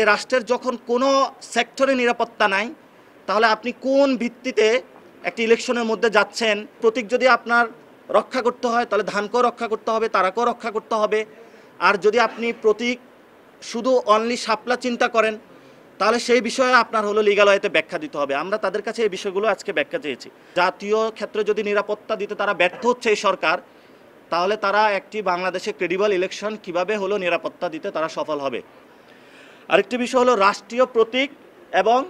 রাষ্ট্রের যখন কোনো সেক্টরে নিরাপত্তা নাই তাহলে আপনি কোন ভিত্তিতে একটি ইলেকশনের মধ্যে যাচ্ছেন? প্রতীক যদি আপনার রক্ষা করতে হয় তাহলে ধানকেও রক্ষা করতে হবে, তারাকেও রক্ষা করতে হবে। আর যদি আপনি প্রতীক শুধু অনলি শাপলা চিন্তা করেন তাহলে সেই বিষয়ে আপনার হলো লিগ্যাল ওয়েতে ব্যাখ্যা দিতে হবে। আমরা তাদের কাছে এই বিষয়গুলো আজকে ব্যাখ্যা চেয়েছি। জাতীয় ক্ষেত্রে যদি নিরাপত্তা দিতে তারা ব্যর্থ হচ্ছে এই সরকার, তাহলে তারা একটি বাংলাদেশে ক্রেডিবল ইলেকশন কিভাবে হলো নিরাপত্তা দিতে তারা সফল হবে। আরেকটি বিষয় হলো রাষ্ট্রীয় প্রতীক, এবং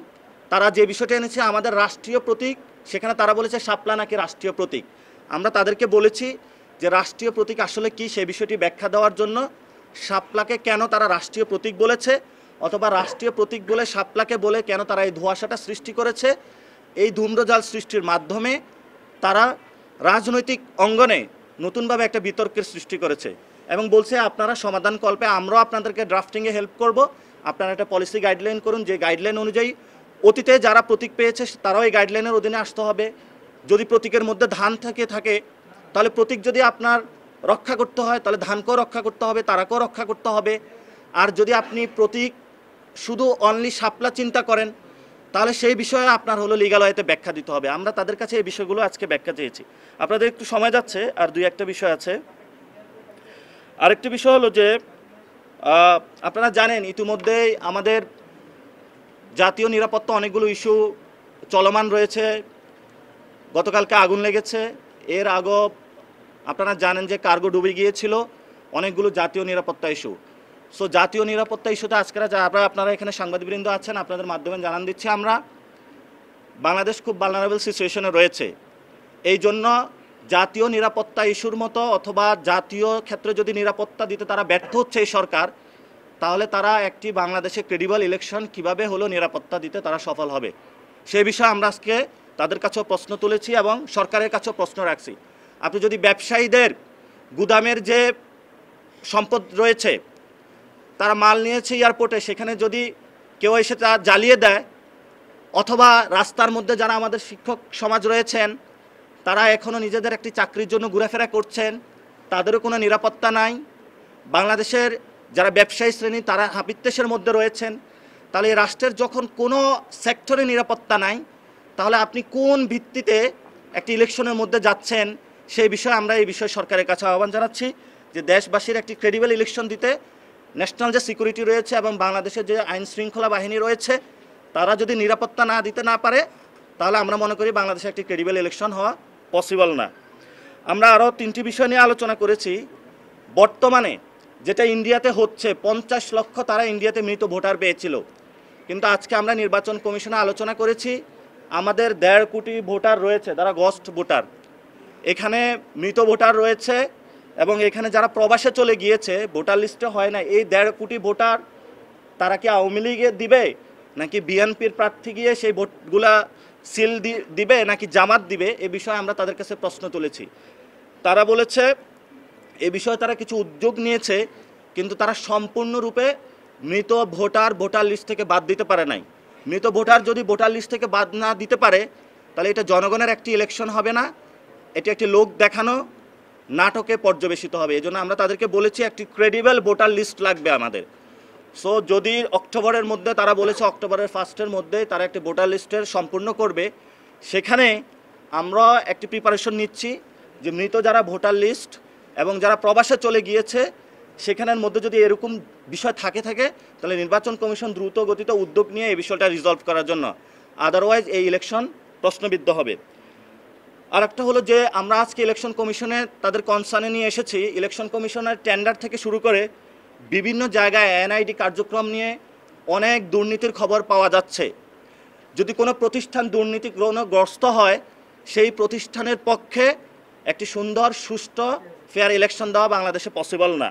তারা যে বিষয়টা এনেছে আমাদের রাষ্ট্রীয় প্রতীক, সেখানে তারা বলেছে শাপলা নাকি রাষ্ট্রীয় প্রতীক। আমরা তাদেরকে বলেছি যে রাষ্ট্রীয় প্রতীক আসলে কি সেই বিষয়টি ব্যাখ্যা দেওয়ার জন্য শাপলাকে কেন তারা রাষ্ট্রীয় প্রতীক বলেছে, অথবা রাষ্ট্রীয় প্রতীক বলে শাপলাকে বলে কেন তারা এই ধোঁয়াশাটা সৃষ্টি করেছে। এই ধূম্রজাল সৃষ্টির মাধ্যমে তারা রাজনৈতিক অঙ্গনে নতুনভাবে একটা বিতর্কের সৃষ্টি করেছে এবং বলছে আপনারা সমাধান কল্পে আমরাও আপনাদেরকে ড্রাফটিংয়ে হেল্প করব, আপনারা একটা পলিসি গাইডলাইন করুন, যে গাইডলাইন অনুযায়ী অতীতে যারা প্রতীক পেয়েছে তারাও এই গাইডলাইনের অধীনে আসতে হবে। যদি প্রতীকের মধ্যে ধান থাকে তাহলে প্রতীক যদি আপনার রক্ষা করতে হয় তাহলে ধানকেও রক্ষা করতে হবে, তারাকেও রক্ষা করতে হবে। আর যদি আপনি প্রতীক শুধু অনলি শাপলা চিন্তা করেন তাহলে সেই বিষয়ে আপনার হলো লিগ্যাল ওয়েতে ব্যাখ্যা দিতে হবে। আমরা তাদের কাছে এই বিষয়গুলো আজকে ব্যাখ্যা চেয়েছি। আপনাদের একটু সময় যাচ্ছে, আর দুই একটা বিষয় আছে। আরেকটি বিষয় হলো যে আপনারা জানেন ইতিমধ্যেই আমাদের জাতীয় নিরাপত্তা অনেকগুলো ইস্যু চলমান রয়েছে। গতকালকে আগুন লেগেছে, এর আগেও আপনারা জানেন যে কার্গো ডুবে গিয়েছিল, অনেকগুলো জাতীয় নিরাপত্তা ইস্যু। সো জাতীয় নিরাপত্তা ইস্যুতে আজকে আপনারা এখানে সাংবাদিকবৃন্দ আছেন, আপনাদের মাধ্যমে জানান দিচ্ছি আমরা বাংলাদেশ খুব ভালনারেবল সিচুয়েশনে রয়েছে। এই জন্য জাতীয় নিরাপত্তা ইস্যুর মতো অথবা জাতীয় ক্ষেত্রে যদি নিরাপত্তা দিতে তারা ব্যর্থ হচ্ছে এই সরকার, তাহলে তারা একটি বাংলাদেশে ক্রেডিবল ইলেকশন কিভাবে হলো নিরাপত্তা দিতে তারা সফল হবে সেই বিষয়ে আমরা আজকে তাদের কাছেও প্রশ্ন তুলেছি এবং সরকারের কাছেও প্রশ্ন রাখছি। আপনি যদি ব্যবসায়ীদের গুদামের যে সম্পদ রয়েছে, তারা মাল নিয়েছে এয়ারপোর্টে, সেখানে যদি কেউ এসে তা জ্বালিয়ে দেয়, অথবা রাস্তার মধ্যে যারা আমাদের শিক্ষক সমাজ রয়েছেন তারা এখনও নিজেদের একটি চাকরির জন্য ঘোরাফেরা করছেন, তাদেরও কোনো নিরাপত্তা নাই। বাংলাদেশের যারা ব্যবসায়ী শ্রেণী তারা হাপিত্যেশের মধ্যে রয়েছেন। তাহলে এই রাষ্ট্রের যখন কোনো সেক্টরে নিরাপত্তা নাই তাহলে আপনি কোন ভিত্তিতে একটি ইলেকশনের মধ্যে যাচ্ছেন সেই বিষয়ে আমরা এই বিষয়ে সরকারের কাছে আহ্বান জানাচ্ছি যে দেশবাসীর একটি ক্রেডিবল ইলেকশন দিতে ন্যাশনাল যে সিকিউরিটি রয়েছে এবং বাংলাদেশের যে আইন শৃঙ্খলা বাহিনী রয়েছে তারা যদি নিরাপত্তা না দিতে না পারে তাহলে আমরা মনে করি বাংলাদেশে একটি ক্রেডিবল ইলেকশন হওয়া পসিবল না। আমরা আরও তিনটি বিষয় নিয়ে আলোচনা করেছি। বর্তমানে যেটা ইন্ডিয়াতে হচ্ছে, 50 লক্ষ তারা ইন্ডিয়াতে মৃত ভোটার পেয়েছিল, কিন্তু আজকে আমরা নির্বাচন কমিশনে আলোচনা করেছি আমাদের 1.5 কোটি ভোটার রয়েছে যারা গস্ট ভোটার, এখানে মৃত ভোটার রয়েছে এবং এখানে যারা প্রবাসে চলে গিয়েছে ভোটার লিস্টে হয় না। এই 1.5 কোটি ভোটার তারা কি আওয়ামী লীগে দিবে নাকি বিএনপির প্রার্থী গিয়ে সেই ভোটগুলা সিল দিবে নাকি জামাত দিবে, এ বিষয়ে আমরা তাদের কাছে প্রশ্ন তুলেছি। তারা বলেছে এ বিষয়ে তারা কিছু উদ্যোগ নিয়েছে, কিন্তু তারা সম্পূর্ণরূপে মৃত ভোটার লিস্ট থেকে বাদ দিতে পারে নাই। মৃত ভোটার যদি ভোটার লিস্ট থেকে বাদ না দিতে পারে তাহলে এটা জনগণের একটি ইলেকশন হবে না, এটি একটি লোক দেখানো নাটকে পর্যবেসিত হবে। এজন্য আমরা তাদেরকে বলেছি একটি ক্রেডিবল ভোটার লিস্ট লাগবে আমাদের। সো যদি অক্টোবরের মধ্যে, তারা বলেছে অক্টোবরের 1স্টের মধ্যে তারা একটি ভোটার লিস্টের সম্পূর্ণ করবে, সেখানে আমরা একটি প্রিপারেশন নিচ্ছি যে মৃত যারা ভোটার লিস্ট এবং যারা প্রবাসে চলে গিয়েছে সেখানের মধ্যে যদি এরকম বিষয় থাকে তাহলে নির্বাচন কমিশন দ্রুত গতিতে উদ্যোগ নিয়ে এই বিষয়টা রিজলভ করার জন্য, আদারওয়াইজ এই ইলেকশন প্রশ্নবিদ্ধ হবে। আর একটা হলো যে আমরা আজকে ইলেকশন কমিশনে তাদের কনসার্নে নিয়ে এসেছি, ইলেকশন কমিশনের টেন্ডার থেকে শুরু করে বিভিন্ন জায়গায় এনআইডি কার্যক্রম নিয়ে অনেক দুর্নীতির খবর পাওয়া যাচ্ছে। যদি কোনো প্রতিষ্ঠান দুর্নীতিগ্রস্ত হয় সেই প্রতিষ্ঠানের পক্ষে একটি সুন্দর সুষ্ঠু ফেয়ার ইলেকশন দেওয়া বাংলাদেশে পসিবল না।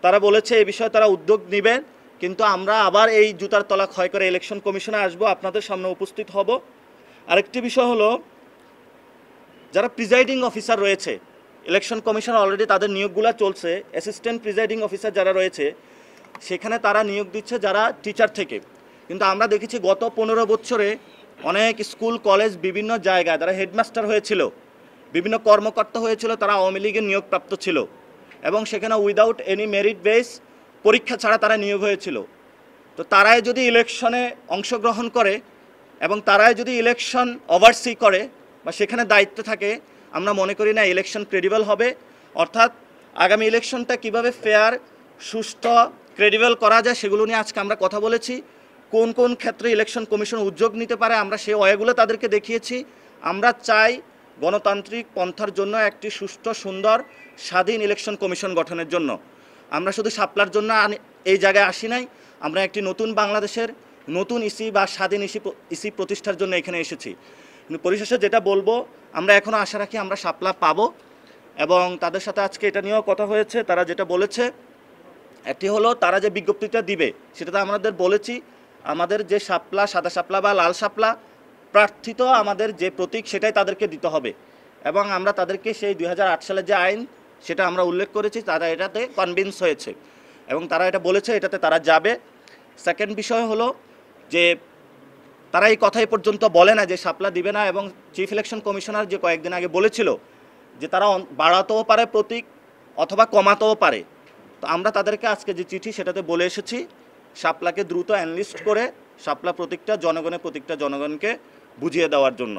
তারা বলেছে এই বিষয়ে তারা উদ্যোগ নেবেন, কিন্তু আমরা আবার এই জুতার তলা ক্ষয় করে ইলেকশন কমিশনে আসবো, আপনাদের সামনে উপস্থিত হব। আরেকটি বিষয় হলো যারা প্রিজাইডিং অফিসার রয়েছে, ইলেকশন কমিশন অলরেডি তাদের নিয়োগগুলো চলছে, অ্যাসিস্ট্যান্ট প্রিজাইডিং অফিসার যারা রয়েছে সেখানে তারা নিয়োগ দিচ্ছে যারা টিচার থেকে, কিন্তু আমরা দেখেছি গত 15 বছরে অনেক স্কুল কলেজ বিভিন্ন জায়গায় যারা হেডমাস্টার হয়েছিল, বিভিন্ন কর্মকর্তা হয়েছিল, তারা আওয়ামী লীগের নিয়োগপ্রাপ্ত ছিল এবং সেখানে উইদাউট এনি মেরিট বেস পরীক্ষা ছাড়া তারা নিয়োগ হয়েছিল। তো তারাই যদি ইলেকশনে অংশগ্রহণ করে এবং তারাই যদি ইলেকশন ওভারসি করে বা সেখানে দায়িত্ব থাকে, আমরা মনে করি না ইলেকশন ক্রেডিবল হবে। অর্থাৎ আগামী ইলেকশনটা কিভাবে ফেয়ার, সুষ্ঠু, ক্রেডিবল করা যায় সেগুলো নিয়ে আজকে আমরা কথা বলেছি। কোন কোন ক্ষেত্রে ইলেকশন কমিশন উদ্যোগ নিতে পারে আমরা সেই ওয়েগুলো তাদেরকে দেখিয়েছি। আমরা চাই গণতান্ত্রিক পন্থার জন্য একটি সুষ্ঠু, সুন্দর, স্বাধীন ইলেকশন কমিশন গঠনের জন্য। আমরা শুধু শাপলার জন্য এই জায়গায় আসি নাই, আমরা একটি নতুন বাংলাদেশের নতুন ইসি বা স্বাধীন ইসি প্রতিষ্ঠার জন্য এখানে এসেছি। কিন্তু পরিশেষে যেটা বলবো, আমরা এখনও আশা রাখি আমরা শাপলা পাবো এবং তাদের সাথে আজকে এটা নিয়েও কথা হয়েছে। তারা যেটা বলেছে একটি হলো তারা যে বিজ্ঞপ্তিটা দিবে সেটাতে আমাদের বলেছি আমাদের যে শাপলা, সাদা শাপলা বা লাল শাপলা প্রার্থী তো আমাদের যে প্রতীক সেটাই তাদেরকে দিতে হবে এবং আমরা তাদেরকে সেই 2008 সালের যে আইন সেটা আমরা উল্লেখ করেছি, তারা এটাতে কনভিন্স হয়েছে এবং তারা এটা বলেছে এটাতে তারা যাবে। সেকেন্ড বিষয় হলো যে তারা এই কথাই পর্যন্ত বলে না যে শাপলা দিবে না এবং চিফ ইলেকশন কমিশনার যে কয়েকদিন আগে বলেছিল যে তারা বাড়াতেও পারে প্রতীক অথবা কমাতেও পারে। তো আমরা তাদেরকে আজকে যে চিঠি সেটাতে বলে এসেছি শাপলাকে দ্রুত অ্যানলিস্ট করে শাপলা প্রতীকটা জনগণকে বুঝিয়ে দেওয়ার জন্য।